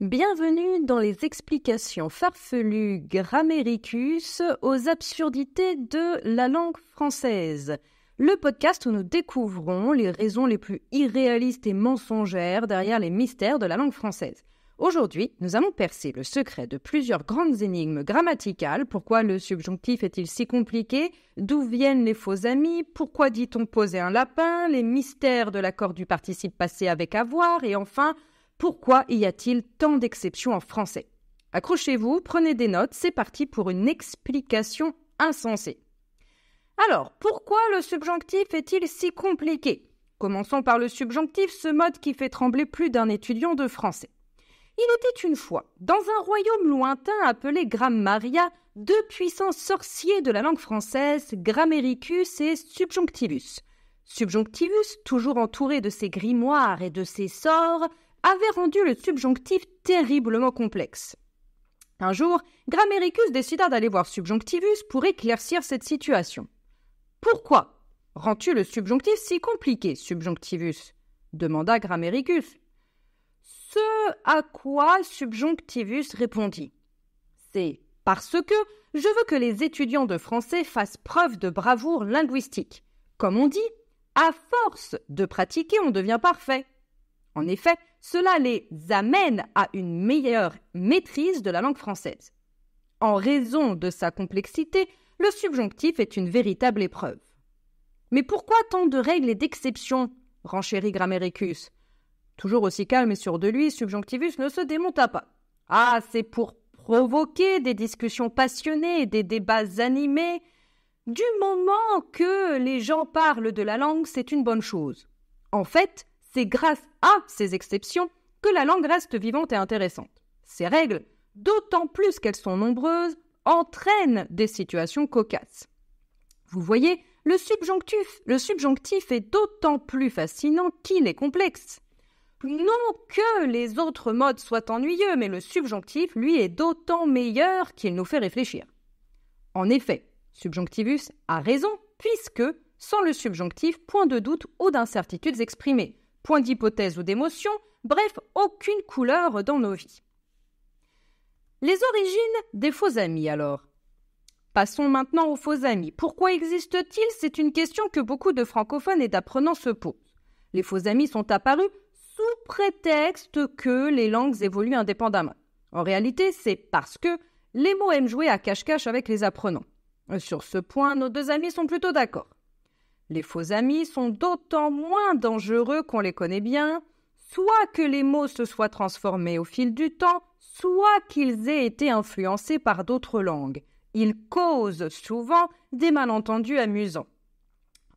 Bienvenue dans les explications farfelues Grammairicus aux absurdités de la langue française. Le podcast où nous découvrons les raisons les plus irréalistes et mensongères derrière les mystères de la langue française. Aujourd'hui, nous allons percer le secret de plusieurs grandes énigmes grammaticales. Pourquoi le subjonctif est-il si compliqué? D'où viennent les faux amis? Pourquoi dit-on poser un lapin? Les mystères de l'accord du participe passé avec avoir? Et enfin, pourquoi y a-t-il tant d'exceptions en français? Accrochez-vous, prenez des notes, c'est parti pour une explication insensée. Alors, pourquoi le subjonctif est-il si compliqué? Commençons par le subjonctif, ce mode qui fait trembler plus d'un étudiant de français. Il était une fois, dans un royaume lointain appelé Grammaria, deux puissants sorciers de la langue française, Grammairicus et Subjonctivus. Subjonctivus, toujours entouré de ses grimoires et de ses sorts, avait rendu le subjonctif terriblement complexe. Un jour, Grammairicus décida d'aller voir Subjonctivus pour éclaircir cette situation. « Pourquoi rends-tu le subjonctif si compliqué, Subjonctivus ?» demanda Grammairicus. Ce à quoi Subjonctivus répondit. « C'est parce que je veux que les étudiants de français fassent preuve de bravoure linguistique. Comme on dit, à force de pratiquer, on devient parfait. » En effet, cela les amène à une meilleure maîtrise de la langue française. En raison de sa complexité, le subjonctif est une véritable épreuve. Mais pourquoi tant de règles et d'exceptions? Renchérit Grammairicus. Toujours aussi calme et sûr de lui, Subjonctivus ne se démonta pas. Ah, c'est pour provoquer des discussions passionnées et des débats animés. Du moment que les gens parlent de la langue, c'est une bonne chose. En fait, c'est grâce à ces exceptions que la langue reste vivante et intéressante. Ces règles, d'autant plus qu'elles sont nombreuses, entraînent des situations cocasses. Vous voyez, le subjonctif est d'autant plus fascinant qu'il est complexe. Non que les autres modes soient ennuyeux, mais le subjonctif, lui, est d'autant meilleur qu'il nous fait réfléchir. En effet, Subjonctivus a raison, puisque, sans le subjonctif, point de doute ou d'incertitudes exprimées, point d'hypothèse ou d'émotion, bref, aucune couleur dans nos vies. Les origines des faux amis, alors. Passons maintenant aux faux amis. Pourquoi existe-t-il? C'est une question que beaucoup de francophones et d'apprenants se posent. Les faux amis sont apparus sous prétexte que les langues évoluent indépendamment. En réalité, c'est parce que les mots aiment jouer à cache-cache avec les apprenants. Sur ce point, nos deux amis sont plutôt d'accord. Les faux amis sont d'autant moins dangereux qu'on les connaît bien, soit que les mots se soient transformés au fil du temps, soit qu'ils aient été influencés par d'autres langues. Ils causent souvent des malentendus amusants.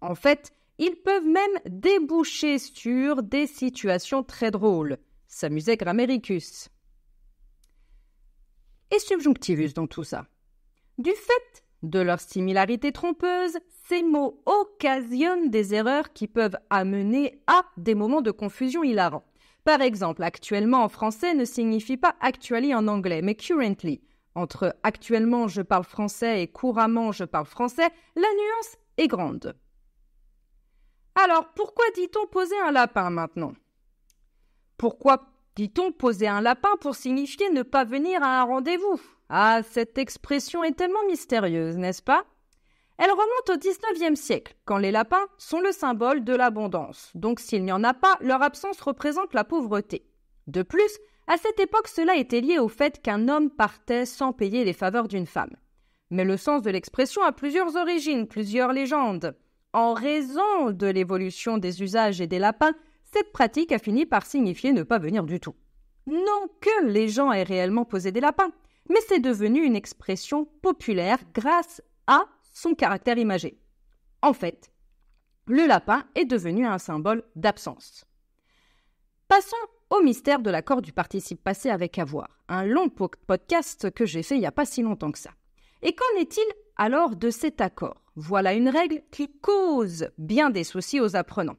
En fait, ils peuvent même déboucher sur des situations très drôles, s'amusait Grammairicus. Et Subjonctivus dans tout ça. Du fait de leur similarité trompeuse, ces mots occasionnent des erreurs qui peuvent amener à des moments de confusion hilarants. Par exemple, actuellement en français ne signifie pas actually en anglais, mais currently. Entre actuellement je parle français et couramment je parle français, la nuance est grande. Alors, pourquoi dit-on poser un lapin maintenant? Pourquoi dit-on poser un lapin pour signifier ne pas venir à un rendez-vous? Ah, cette expression est tellement mystérieuse, n'est-ce pas? Elle remonte au XIXe siècle, quand les lapins sont le symbole de l'abondance. Donc s'il n'y en a pas, leur absence représente la pauvreté. De plus, à cette époque, cela était lié au fait qu'un homme partait sans payer les faveurs d'une femme. Mais le sens de l'expression a plusieurs origines, plusieurs légendes. En raison de l'évolution des usages et des lapins, cette pratique a fini par signifier ne pas venir du tout. Non que les gens aient réellement posé des lapins, mais c'est devenu une expression populaire grâce à son caractère imagé. En fait, le lapin est devenu un symbole d'absence. Passons au mystère de l'accord du participe passé avec avoir, un long podcast que j'ai fait il n'y a pas si longtemps que ça. Et qu'en est-il alors de cet accord? Voilà une règle qui cause bien des soucis aux apprenants.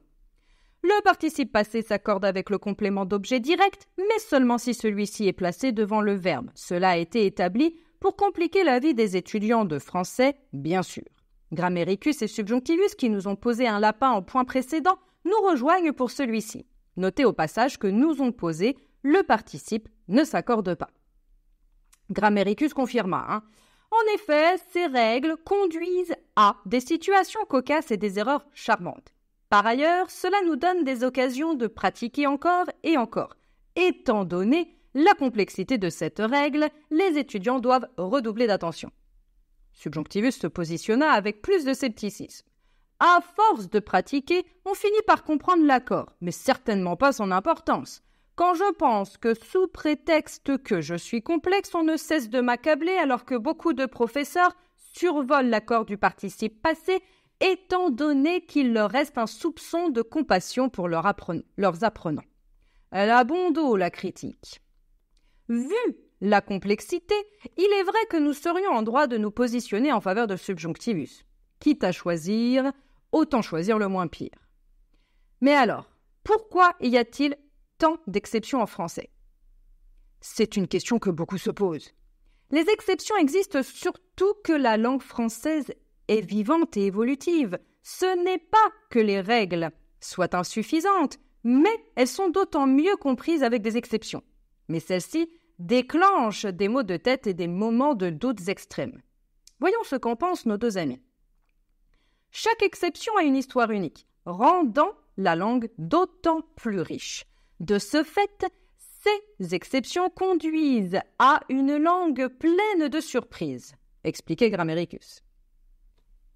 Le participe passé s'accorde avec le complément d'objet direct, mais seulement si celui-ci est placé devant le verbe. Cela a été établi pour compliquer la vie des étudiants de français, bien sûr. Grammairicus et Subjonctivus, qui nous ont posé un lapin en point précédent, nous rejoignent pour celui-ci. Notez au passage que nous ont posé le participe ne s'accorde pas. Grammairicus confirma, En effet, ces règles conduisent à des situations cocasses et des erreurs charmantes. Par ailleurs, cela nous donne des occasions de pratiquer encore et encore. Étant donné la complexité de cette règle, les étudiants doivent redoubler d'attention. Subjonctivus se positionna avec plus de scepticisme. À force de pratiquer, on finit par comprendre l'accord, mais certainement pas son importance. Quand je pense que sous prétexte que je suis complexe, on ne cesse de m'accabler alors que beaucoup de professeurs survolent l'accord du participe passé, étant donné qu'il leur reste un soupçon de compassion pour leurs apprenants. Elle a bon dos, la critique. Vu la complexité, il est vrai que nous serions en droit de nous positionner en faveur de subjonctivus. Quitte à choisir, autant choisir le moins pire. Mais alors, pourquoi y a-t-il tant d'exceptions en français? C'est une question que beaucoup se posent. Les exceptions existent surtout que la langue française est vivante et évolutive. Ce n'est pas que les règles soient insuffisantes, mais elles sont d'autant mieux comprises avec des exceptions. Mais celles-ci déclenchent des maux de tête et des moments de doutes extrêmes. Voyons ce qu'en pensent nos deux amis. Chaque exception a une histoire unique, rendant la langue d'autant plus riche. De ce fait, ces exceptions conduisent à une langue pleine de surprises, expliquait Grammairicus.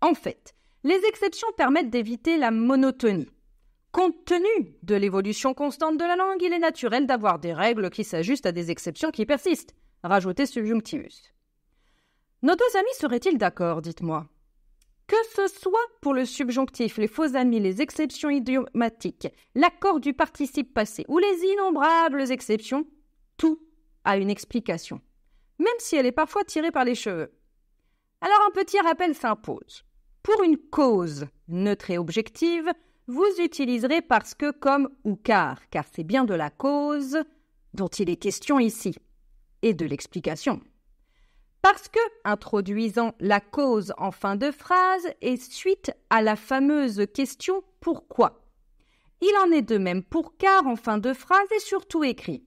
En fait, les exceptions permettent d'éviter la monotonie. Compte tenu de l'évolution constante de la langue, il est naturel d'avoir des règles qui s'ajustent à des exceptions qui persistent, rajoutait Subjonctivus. Nos deux amis seraient-ils d'accord, dites-moi? Que ce soit pour le subjonctif, les faux amis, les exceptions idiomatiques, l'accord du participe passé ou les innombrables exceptions, tout a une explication, même si elle est parfois tirée par les cheveux. Alors un petit rappel s'impose. Pour une cause neutre et objective, vous utiliserez parce que, comme ou car c'est bien de la cause dont il est question ici, et de l'explication. Parce que, introduisant la cause en fin de phrase et suite à la fameuse question « pourquoi ?». Il en est de même pour car en fin de phrase et surtout écrit.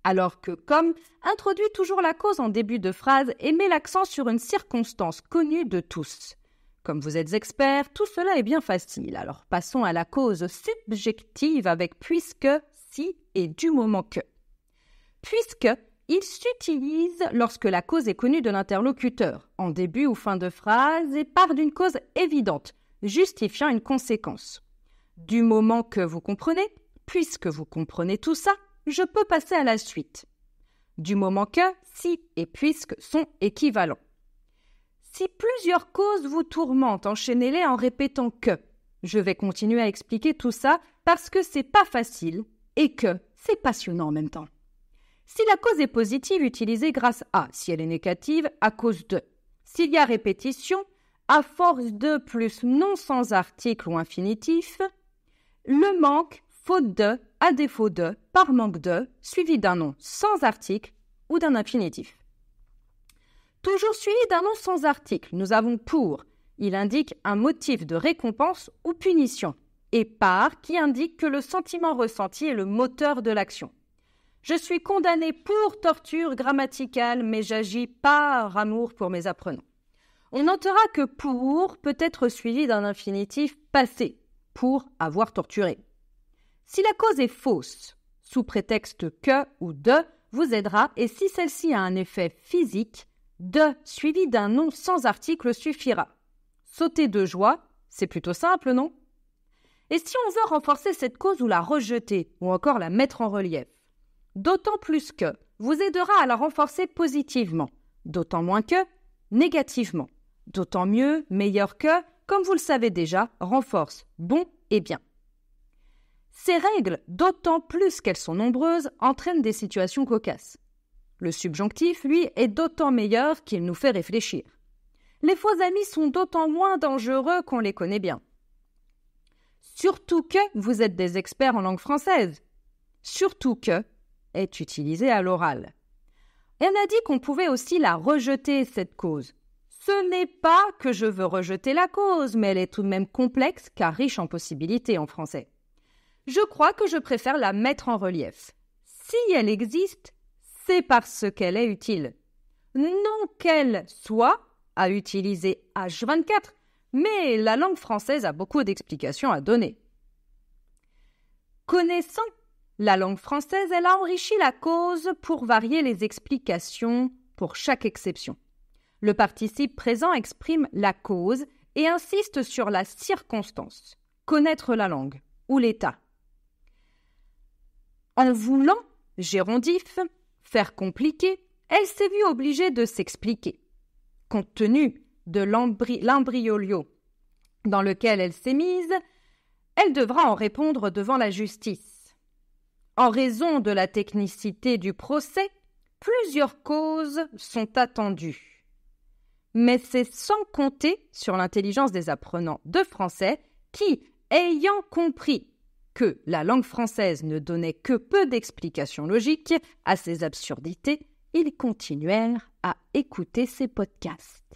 Alors que comme introduit toujours la cause en début de phrase et met l'accent sur une circonstance connue de tous. Comme vous êtes experts, tout cela est bien facile. Alors passons à la cause subjective avec puisque, si et du moment que. Puisque, il s'utilise lorsque la cause est connue de l'interlocuteur, en début ou fin de phrase et part d'une cause évidente, justifiant une conséquence. Du moment que vous comprenez, puisque vous comprenez tout ça, je peux passer à la suite. Du moment que, si et puisque sont équivalents. Si plusieurs causes vous tourmentent, enchaînez-les en répétant que. Je vais continuer à expliquer tout ça parce que c'est pas facile et que c'est passionnant en même temps. Si la cause est positive, utilisez grâce à. Si elle est négative, à cause de. S'il y a répétition, à force de plus non sans article ou infinitif, le manque, faute de, à défaut de, par manque de, suivi d'un nom sans article ou d'un infinitif. Toujours suivi d'un nom sans article, nous avons pour. Il indique un motif de récompense ou punition. Et par, qui indique que le sentiment ressenti est le moteur de l'action. Je suis condamné pour torture grammaticale, mais j'agis par amour pour mes apprenants. On notera que pour peut être suivi d'un infinitif passé, pour avoir torturé. Si la cause est fausse, sous prétexte que ou de, vous aidera, et si celle-ci a un effet physique, de suivi d'un nom sans article suffira. Sauter de joie, c'est plutôt simple, non? Et si on veut renforcer cette cause ou la rejeter, ou encore la mettre en relief? D'autant plus que vous aidera à la renforcer positivement, d'autant moins que négativement, d'autant mieux, meilleur que, comme vous le savez déjà, renforce bon et bien. Ces règles, d'autant plus qu'elles sont nombreuses, entraînent des situations cocasses. Le subjonctif, lui, est d'autant meilleur qu'il nous fait réfléchir. Les faux amis sont d'autant moins dangereux qu'on les connaît bien. Surtout que vous êtes des experts en langue française. Surtout que est utilisé à l'oral. Et on a dit qu'on pouvait aussi la rejeter, cette cause. Ce n'est pas que je veux rejeter la cause, mais elle est tout de même complexe car riche en possibilités en français. Je crois que je préfère la mettre en relief. Si elle existe, c'est parce qu'elle est utile. Non qu'elle soit à utiliser H24, mais la langue française a beaucoup d'explications à donner. Connaissant la langue française, elle a enrichi la cause pour varier les explications pour chaque exception. Le participe présent exprime la cause et insiste sur la circonstance, connaître la langue ou l'état. En voulant, gérondif, faire compliqué, elle s'est vue obligée de s'expliquer. Compte tenu de l'imbroglio dans lequel elle s'est mise, elle devra en répondre devant la justice. En raison de la technicité du procès, plusieurs causes sont attendues. Mais c'est sans compter sur l'intelligence des apprenants de français qui, ayant compris que la langue française ne donnait que peu d'explications logiques à ces absurdités, ils continuèrent à écouter ces podcasts.